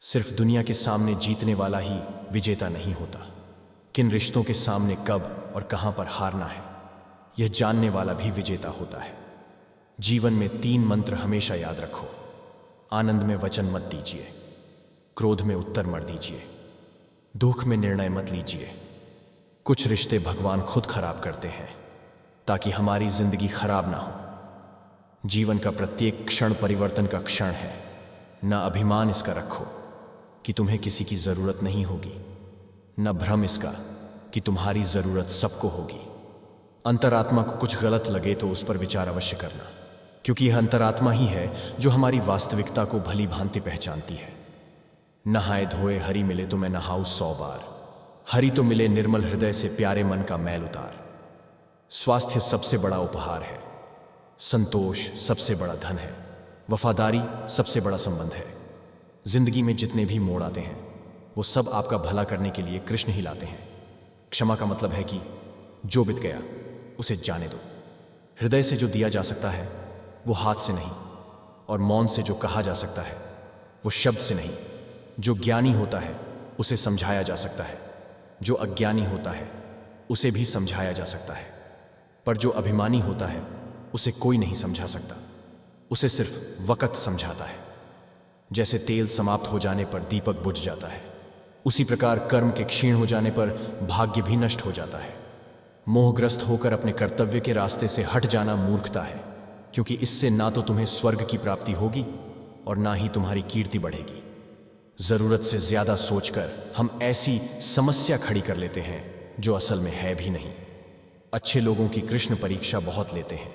सिर्फ दुनिया के सामने जीतने वाला ही विजेता नहीं होता। किन रिश्तों के सामने कब और कहां पर हारना है, यह जानने वाला भी विजेता होता है। जीवन में 3 मंत्र हमेशा याद रखो। आनंद में वचन मत दीजिए, क्रोध में उत्तर मत दीजिए, दुख में निर्णय मत लीजिए। कुछ रिश्ते भगवान खुद खराब करते हैं ताकि हमारी जिंदगी खराब ना हो। जीवन का प्रत्येक क्षण परिवर्तन का क्षण है। न अभिमान इसका रखो कि तुम्हें किसी की जरूरत नहीं होगी, न भ्रम इसका कि तुम्हारी जरूरत सबको होगी। अंतरात्मा को कुछ गलत लगे तो उस पर विचार अवश्य करना, क्योंकि यह अंतरात्मा ही है जो हमारी वास्तविकता को भली भांति पहचानती है। नहाए धोए हरि मिले तो मैं नहाऊं 100 बार। हरि तो मिले निर्मल हृदय से, प्यारे मन का मैल उतार। स्वास्थ्य सबसे बड़ा उपहार है, संतोष सबसे बड़ा धन है, वफादारी सबसे बड़ा संबंध है। जिंदगी में जितने भी मोड़ आते हैं वो सब आपका भला करने के लिए कृष्ण ही लाते हैं। क्षमा का मतलब है कि जो बीत गया उसे जाने दो। हृदय से जो दिया जा सकता है वो हाथ से नहीं, और मौन से जो कहा जा सकता है वो शब्द से नहीं। जो ज्ञानी होता है उसे समझाया जा सकता है, जो अज्ञानी होता है उसे भी समझाया जा सकता है, पर जो अभिमानी होता है उसे कोई नहीं समझा सकता, उसे सिर्फ वक़्त समझाता है। जैसे तेल समाप्त हो जाने पर दीपक बुझ जाता है, उसी प्रकार कर्म के क्षीण हो जाने पर भाग्य भी नष्ट हो जाता है। मोहग्रस्त होकर अपने कर्तव्य के रास्ते से हट जाना मूर्खता है, क्योंकि इससे ना तो तुम्हें स्वर्ग की प्राप्ति होगी और ना ही तुम्हारी कीर्ति बढ़ेगी। जरूरत से ज्यादा सोचकर हम ऐसी समस्या खड़ी कर लेते हैं जो असल में है भी नहीं। अच्छे लोगों की कृष्ण परीक्षा बहुत लेते हैं,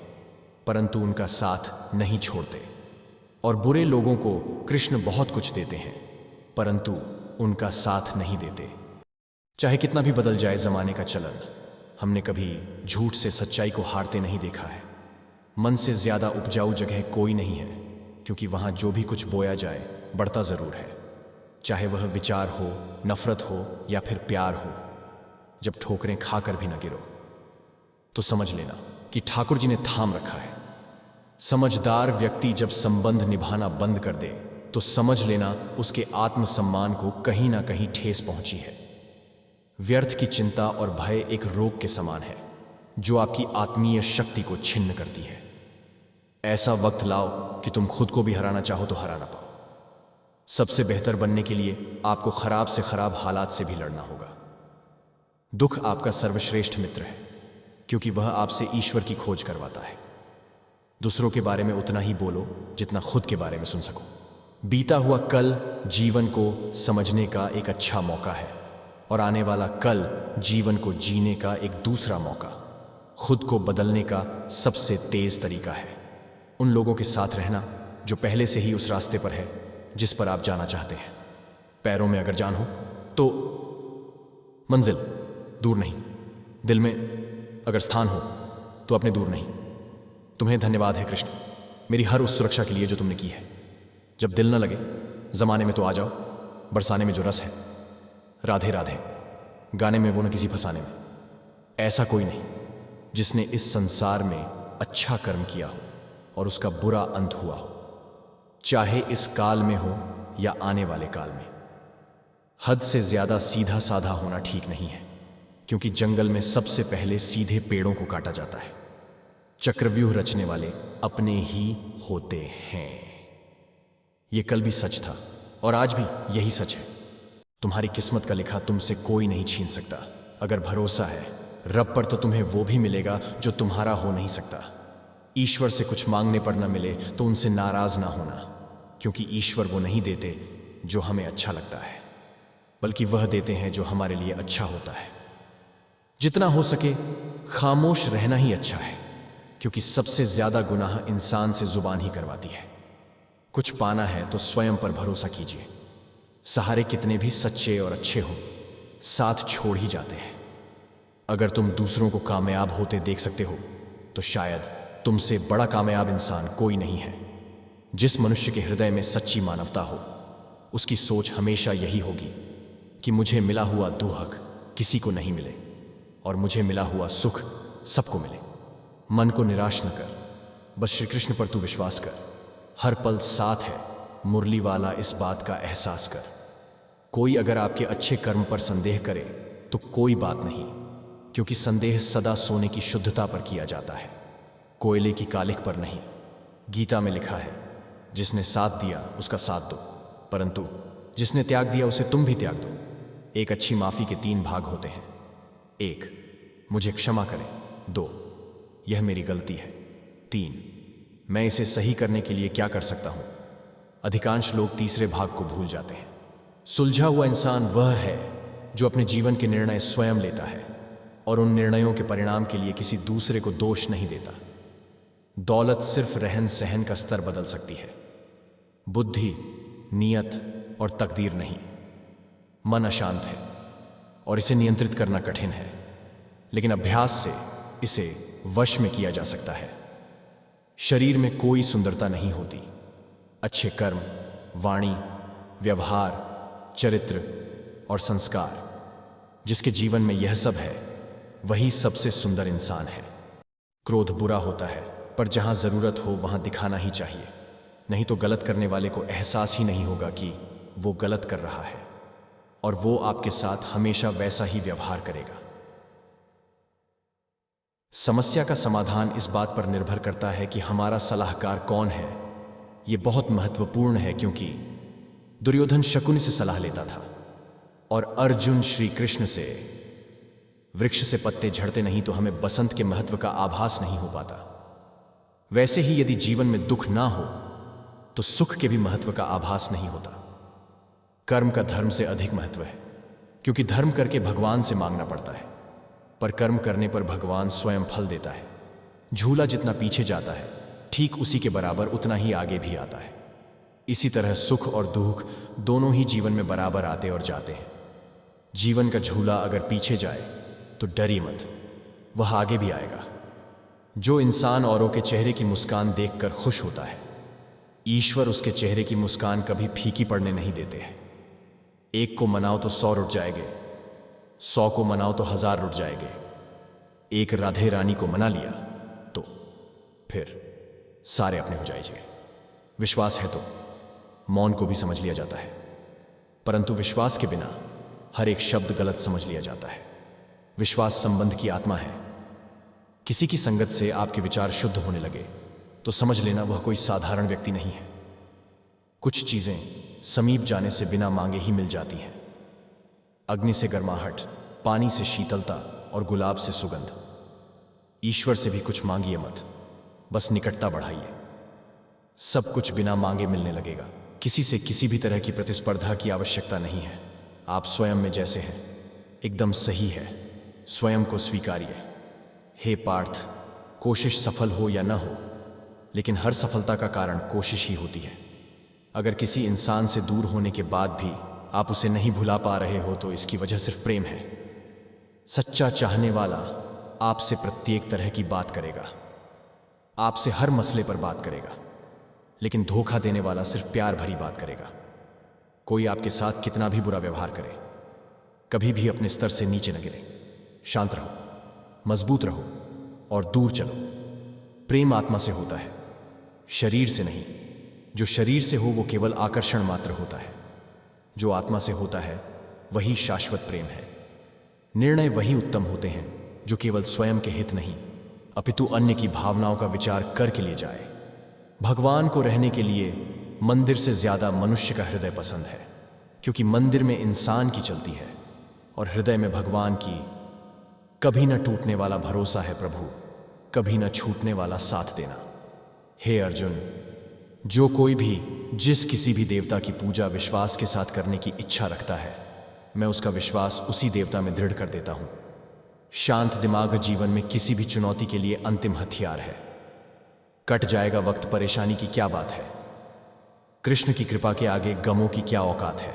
परंतु उनका साथ नहीं छोड़ते, और बुरे लोगों को कृष्ण बहुत कुछ देते हैं, परंतु उनका साथ नहीं देते। चाहे कितना भी बदल जाए जमाने का चलन, हमने कभी झूठ से सच्चाई को हारते नहीं देखा है। मन से ज्यादा उपजाऊ जगह कोई नहीं है, क्योंकि वहां जो भी कुछ बोया जाए बढ़ता जरूर है, चाहे वह विचार हो, नफरत हो या फिर प्यार हो। जब ठोकरें खाकर भी न गिरो तो समझ लेना कि ठाकुर जी ने थाम रखा है। समझदार व्यक्ति जब संबंध निभाना बंद कर दे तो समझ लेना उसके आत्मसम्मान को कहीं ना कहीं ठेस पहुंची है। व्यर्थ की चिंता और भय एक रोग के समान है जो आपकी आत्मीय शक्ति को छिन्न करती है। ऐसा वक्त लाओ कि तुम खुद को भी हराना चाहो तो हरा ना पाओ। सबसे बेहतर बनने के लिए आपको खराब से खराब हालात से भी लड़ना होगा। दुख आपका सर्वश्रेष्ठ मित्र है, क्योंकि वह आपसे ईश्वर की खोज करवाता है। दूसरों के बारे में उतना ही बोलो जितना खुद के बारे में सुन सको। बीता हुआ कल जीवन को समझने का एक अच्छा मौका है, और आने वाला कल जीवन को जीने का एक दूसरा मौका। खुद को बदलने का सबसे तेज तरीका है उन लोगों के साथ रहना जो पहले से ही उस रास्ते पर है जिस पर आप जाना चाहते हैं। पैरों में अगर जान हो तो मंजिल दूर नहीं, दिल में अगर स्थान हो तो अपने दूर नहीं। तुम्हें धन्यवाद है कृष्ण, मेरी हर उस सुरक्षा के लिए जो तुमने की है। जब दिल न लगे जमाने में तो आ जाओ, बरसाने में जो रस है, राधे राधे गाने में वो न किसी फसाने में। ऐसा कोई नहीं जिसने इस संसार में अच्छा कर्म किया हो और उसका बुरा अंत हुआ हो, चाहे इस काल में हो या आने वाले काल में। हद से ज्यादा सीधा साधा होना ठीक नहीं है, क्योंकि जंगल में सबसे पहले सीधे पेड़ों को काटा जाता है। चक्रव्यूह रचने वाले अपने ही होते हैं। यह कल भी सच था और आज भी यही सच है। तुम्हारी किस्मत का लिखा तुमसे कोई नहीं छीन सकता। अगर भरोसा है रब पर तो तुम्हें वो भी मिलेगा जो तुम्हारा हो नहीं सकता। ईश्वर से कुछ मांगने पर न मिले तो उनसे नाराज ना होना, क्योंकि ईश्वर वो नहीं देते जो हमें अच्छा लगता है, बल्कि वह देते हैं जो हमारे लिए अच्छा होता है। जितना हो सके खामोश रहना ही अच्छा है, क्योंकि सबसे ज्यादा गुनाह इंसान से जुबान ही करवाती है। कुछ पाना है तो स्वयं पर भरोसा कीजिए। सहारे कितने भी सच्चे और अच्छे हों, साथ छोड़ ही जाते हैं। अगर तुम दूसरों को कामयाब होते देख सकते हो तो शायद तुमसे बड़ा कामयाब इंसान कोई नहीं है। जिस मनुष्य के हृदय में सच्ची मानवता हो, उसकी सोच हमेशा यही होगी कि मुझे मिला हुआ दुहक किसी को नहीं मिले और मुझे मिला हुआ सुख सबको मिले। मन को निराश न कर, बस श्री कृष्ण पर तू विश्वास कर। हर पल साथ है, मुरली वाला, इस बात का एहसास कर। कोई अगर आपके अच्छे कर्म पर संदेह करे तो कोई बात नहीं, क्योंकि संदेह सदा सोने की शुद्धता पर किया जाता है, कोयले की कालिख पर नहीं। गीता में लिखा है, जिसने साथ दिया उसका साथ दो, परंतु जिसने त्याग दिया उसे तुम भी त्याग दो। एक अच्छी माफी के 3 भाग होते हैं। 1, मुझे क्षमा करें। 2, यह मेरी गलती है। 3, मैं इसे सही करने के लिए क्या कर सकता हूं। अधिकांश लोग तीसरे भाग को भूल जाते हैं। सुलझा हुआ इंसान वह है जो अपने जीवन के निर्णय स्वयं लेता है और उन निर्णयों के परिणाम के लिए किसी दूसरे को दोष नहीं देता। दौलत सिर्फ रहन सहन का स्तर बदल सकती है, बुद्धि, नियत और तकदीर नहीं। मन अशांत है और इसे नियंत्रित करना कठिन है, लेकिन अभ्यास से इसे वश में किया जा सकता है। शरीर में कोई सुंदरता नहीं होती। अच्छे कर्म, वाणी, व्यवहार, चरित्र और संस्कार, जिसके जीवन में यह सब है, वही सबसे सुंदर इंसान है। क्रोध बुरा होता है, पर जहां जरूरत हो वहां दिखाना ही चाहिए, नहीं तो गलत करने वाले को एहसास ही नहीं होगा कि वो गलत कर रहा है और वो आपके साथ हमेशा वैसा ही व्यवहार करेगा। समस्या का समाधान इस बात पर निर्भर करता है कि हमारा सलाहकार कौन है। यह बहुत महत्वपूर्ण है, क्योंकि दुर्योधन शकुनि से सलाह लेता था और अर्जुन श्री कृष्ण से। वृक्ष से पत्ते झड़ते नहीं तो हमें बसंत के महत्व का आभास नहीं हो पाता। वैसे ही यदि जीवन में दुख ना हो तो सुख के भी महत्व का आभास नहीं होता। कर्म का धर्म से अधिक महत्व है, क्योंकि धर्म करके भगवान से मांगना पड़ता है, पर कर्म करने पर भगवान स्वयं फल देता है। झूला जितना पीछे जाता है, ठीक उसी के बराबर उतना ही आगे भी आता है। इसी तरह सुख और दुख दोनों ही जीवन में बराबर आते और जाते हैं। जीवन का झूला अगर पीछे जाए तो डरिए मत, वह आगे भी आएगा। जो इंसान औरों के चेहरे की मुस्कान देखकर खुश होता है, ईश्वर उसके चेहरे की मुस्कान कभी फीकी पड़ने नहीं देते हैं। एक को मनाओ तो 100 रुठ जाएंगे, 100 को मनाओ तो 1000 रुठ जाएंगे। एक राधे रानी को मना लिया तो फिर सारे अपने हो जाएंगे। विश्वास है तो मौन को भी समझ लिया जाता है, परंतु विश्वास के बिना हर एक शब्द गलत समझ लिया जाता है। विश्वास संबंध की आत्मा है। किसी की संगत से आपके विचार शुद्ध होने लगे तो समझ लेना वह कोई साधारण व्यक्ति नहीं है। कुछ चीजें समीप जाने से बिना मांगे ही मिल जाती हैं। अग्नि से गर्माहट, पानी से शीतलता और गुलाब से सुगंध। ईश्वर से भी कुछ मांगिए मत, बस निकटता बढ़ाइए। सब कुछ बिना मांगे मिलने लगेगा। किसी से किसी भी तरह की प्रतिस्पर्धा की आवश्यकता नहीं है। आप स्वयं में जैसे हैं एकदम सही है। स्वयं को स्वीकारिए। हे पार्थ, कोशिश सफल हो या न हो, लेकिन हर सफलता का कारण कोशिश ही होती है। अगर किसी इंसान से दूर होने के बाद भी आप उसे नहीं भुला पा रहे हो तो इसकी वजह सिर्फ प्रेम है। सच्चा चाहने वाला आपसे प्रत्येक तरह की बात करेगा, आपसे हर मसले पर बात करेगा, लेकिन धोखा देने वाला सिर्फ प्यार भरी बात करेगा। कोई आपके साथ कितना भी बुरा व्यवहार करे, कभी भी अपने स्तर से नीचे न गिरे। शांत रहो, मजबूत रहो और दूर चलो। प्रेम आत्मा से होता है, शरीर से नहीं। जो शरीर से हो वो केवल आकर्षण मात्र होता है। जो आत्मा से होता है वही शाश्वत प्रेम है। निर्णय वही उत्तम होते हैं जो केवल स्वयं के हित नहीं अपितु अन्य की भावनाओं का विचार करके लिए जाए। भगवान को रहने के लिए मंदिर से ज्यादा मनुष्य का हृदय पसंद है, क्योंकि मंदिर में इंसान की चलती है और हृदय में भगवान की। कभी न टूटने वाला भरोसा है प्रभु, कभी न छूटने वाला साथ देना। हे अर्जुन, जो कोई भी जिस किसी भी देवता की पूजा विश्वास के साथ करने की इच्छा रखता है, मैं उसका विश्वास उसी देवता में दृढ़ कर देता हूं। शांत दिमाग जीवन में किसी भी चुनौती के लिए अंतिम हथियार है। कट जाएगा वक्त, परेशानी की क्या बात है। कृष्ण की कृपा के आगे गमों की क्या औकात है।